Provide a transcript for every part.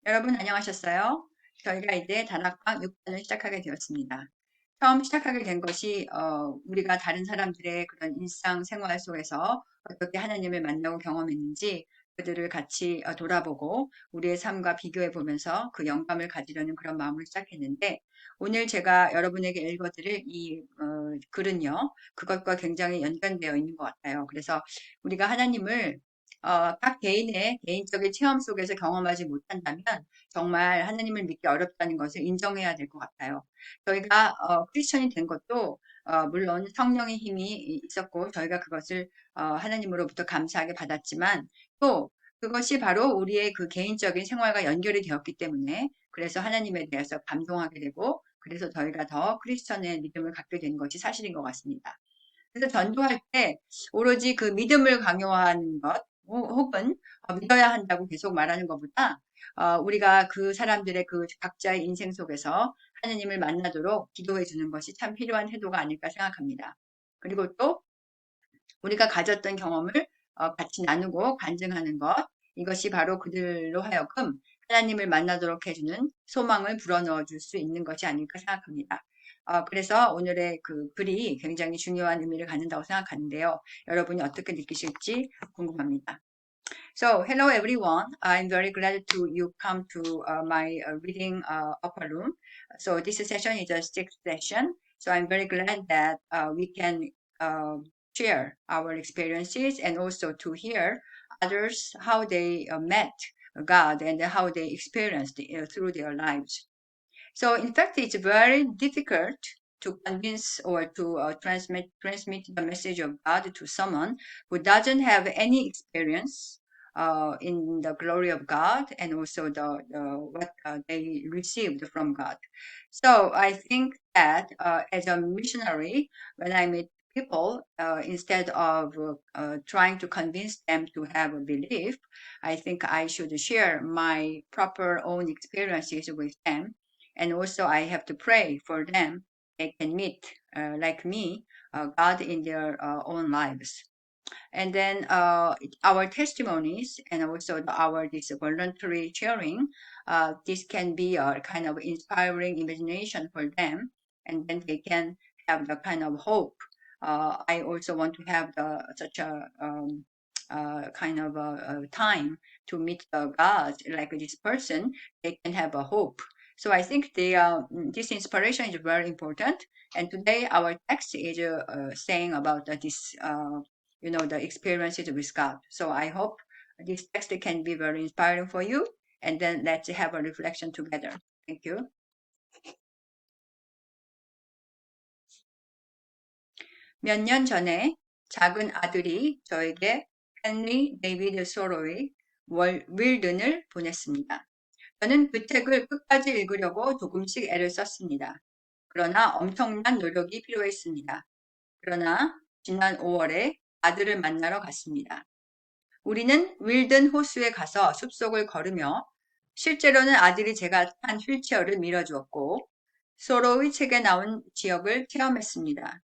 여러분 안녕하셨어요? 저희가 이제 다락방 6단을 시작하게 되었습니다. 처음 시작하게 된 것이 우리가 다른 사람들의 그런 일상생활 속에서 어떻게 하나님을 만나고 경험했는지 그들을 같이 돌아보고 우리의 삶과 비교해 보면서 그 영감을 가지려는 그런 마음으로 시작했는데 오늘 제가 여러분에게 읽어드릴 이 글은요. 그것과 굉장히 연관되어 있는 것 같아요. 그래서 우리가 하나님을 각 개인의 개인적인 체험 속에서 경험하지 못한다면 정말 하나님을 믿기 어렵다는 것을 인정해야 될 것 같아요. 저희가 크리스천이 된 것도 물론 성령의 힘이 있었고 저희가 그것을 하나님으로부터 감사하게 받았지만 또 그것이 바로 우리의 그 개인적인 생활과 연결이 되었기 때문에 그래서 하나님에 대해서 감동하게 되고 그래서 저희가 더 크리스천의 믿음을 갖게 된 것이 사실인 것 같습니다. 그래서 전도할 때 오로지 그 믿음을 강요하는 것 혹은 믿어야 한다고 계속 말하는 것보다 우리가 그 사람들의 그 각자의 인생 속에서 하느님을 만나도록 기도해 주는 것이 참 필요한 태도가 아닐까 생각합니다. 그리고 또 우리가 가졌던 경험을 같이 나누고 간증하는 것 이것이 바로 그들로 하여금 하나님을 만나도록 해주는 소망을 불어넣어 줄 수 있는 것이 아닐까 생각합니다. 그래서 오늘의 그 글이 굉장히 중요한 의미를 갖는다고 생각하는데요. 여러분이 어떻게 느끼실지 궁금합니다. So, hello everyone. I'm very glad to you come to my reading upper room. So, this session is a sixth session. So, I'm very glad that we can uh, share our experiences and also to hear others how they met God and how they experienced through their lives. So, in fact, it's very difficult to convince or to transmit the message of God to someone who doesn't have any experience in the glory of God and also the what they received from God. So I think that as a missionary, when I meet people, instead of trying to convince them to have a belief, I think I should share my proper own experiences with them. And also I have to pray for them. They can meet, like me, God in their own lives. And then our testimonies and also our this voluntary sharing, this can be a kind of inspiring imagination for them, and then they can have the kind of hope. I also want to have such a kind of a time to meet the God like this person. They can have a hope. So I think this inspiration is very important. And today our text is saying about this the experiences with God. So I hope this text can be very inspiring for you. And then let's have a reflection together. Thank you. 몇 년 전에 작은 아들이 저에게 헨리 데이비드 소로의 윌든을 보냈습니다. 저는 그 책을 끝까지 읽으려고 조금씩 애를 썼습니다. 그러나 엄청난 노력이 필요했습니다. 그러나 지난 5월에 아들을 만나러 갔습니다. 우리는 윌든 호수에 가서 숲속을 걸으며 실제로는 아들이 제가 탄 휠체어를 밀어주었고 소로의 책에 나온 지역을 체험했습니다.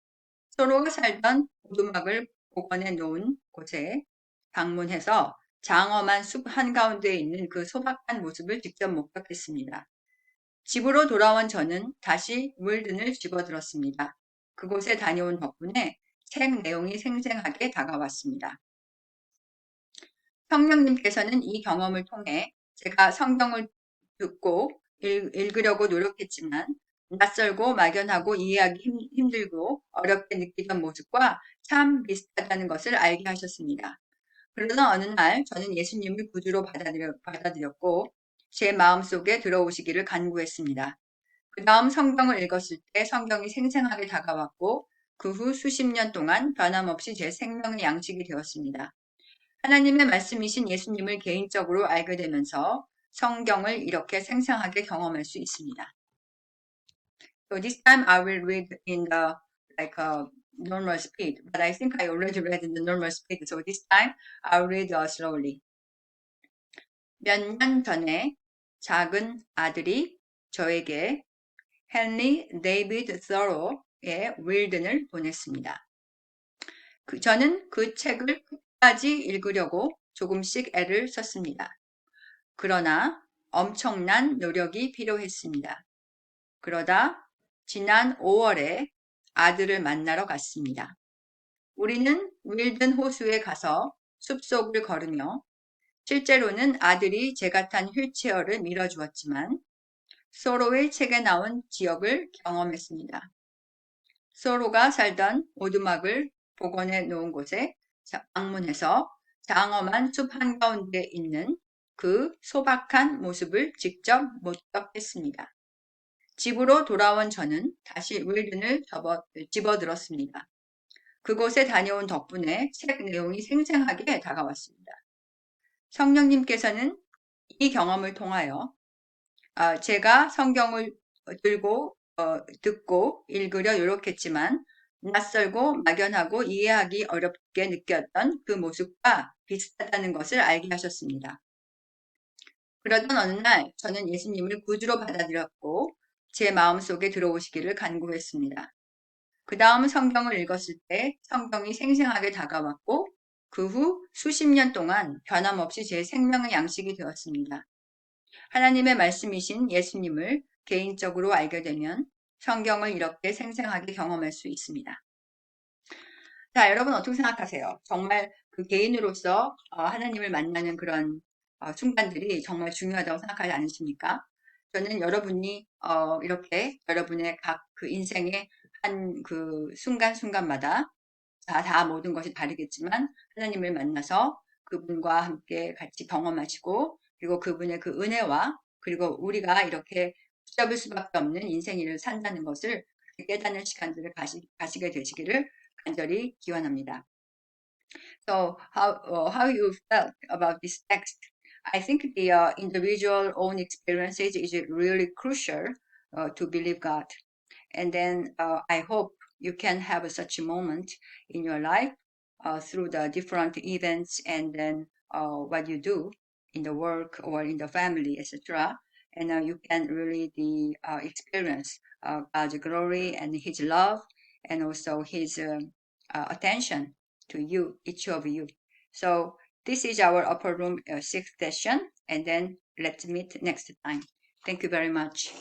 소로가 살던 오두막을 복원해 놓은 곳에 방문해서 장엄한 숲 한가운데에 있는 그 소박한 모습을 직접 목격했습니다. 집으로 돌아온 저는 다시 윌든을 집어들었습니다. 그곳에 다녀온 덕분에 책 내용이 생생하게 다가왔습니다. 성령님께서는 이 경험을 통해 제가 성경을 듣고 읽으려고 노력했지만 낯설고 막연하고 이해하기 힘들고 어렵게 느끼던 모습과 참 비슷하다는 것을 알게 하셨습니다. 그러던 어느 날 저는 예수님을 구주로 받아들였고 제 마음속에 들어오시기를 간구했습니다. 그 다음 성경을 읽었을 때 성경이 생생하게 다가왔고 그 후 수십 년 동안 변함없이 제 생명의 양식이 되었습니다. 하나님의 말씀이신 예수님을 개인적으로 알게 되면서 성경을 이렇게 생생하게 경험할 수 있습니다. So this time I will read in the like normal speed, but I think I already read in the normal speed. So this time I'll read slowly. 몇 년 전에 작은 아들이 저에게 헨리 데이비드 서로의 윌든을 보냈습니다. 저는 그 책을 끝까지 읽으려고 조금씩 애를 썼습니다. 그러나 엄청난 노력이 필요했습니다. 그러다 지난 5월에 아들을 만나러 갔습니다. 우리는 윌든 호수에 가서 숲속을 걸으며 실제로는 아들이 제가 탄 휠체어를 밀어주었지만 소로의 책에 나온 지역을 경험했습니다. 소로가 살던 오두막을 복원해 놓은 곳에 방문해서 장엄한 숲 한가운데 있는 그 소박한 모습을 직접 목격했습니다. 집으로 돌아온 저는 다시 윌든을 집어들었습니다. 그곳에 다녀온 덕분에 책 내용이 생생하게 다가왔습니다. 성령님께서는 이 경험을 통하여 제가 성경을 들고 듣고 읽으려 노력했지만 낯설고 막연하고 이해하기 어렵게 느꼈던 그 모습과 비슷하다는 것을 알게 하셨습니다. 그러던 어느 날 저는 예수님을 구주로 받아들였고 제 마음속에 들어오시기를 간구했습니다. 그 다음 성경을 읽었을 때 성경이 생생하게 다가왔고 그 후 수십 년 동안 변함없이 제 생명의 양식이 되었습니다. 하나님의 말씀이신 예수님을 개인적으로 알게 되면 성경을 이렇게 생생하게 경험할 수 있습니다. 자, 여러분 어떻게 생각하세요? 정말 그 개인으로서 하나님을 만나는 그런 순간들이 정말 중요하다고 생각하지 않으십니까? 저는 여러분이 이렇게 여러분의 각 그 인생의 한 그 순간순간마다 다 모든 것이 다르겠지만 하나님을 만나서 그분과 함께 같이 경험하시고 그리고 그분의 그 은혜와 그리고 우리가 이렇게 붙잡을 수밖에 없는 인생을 산다는 것을 깨닫는 시간들을 가시게 되시기를 간절히 기원합니다. So how you felt about this text? I think the individual own experiences is really crucial to believe God. And then I hope you can have such a moment in your life through the different events and then what you do in the work or in the family, etc. And you can really experience God's glory and His love and also His attention to you, each of you. So this is our upper room sixth session, and then let's meet next time. Thank you very much.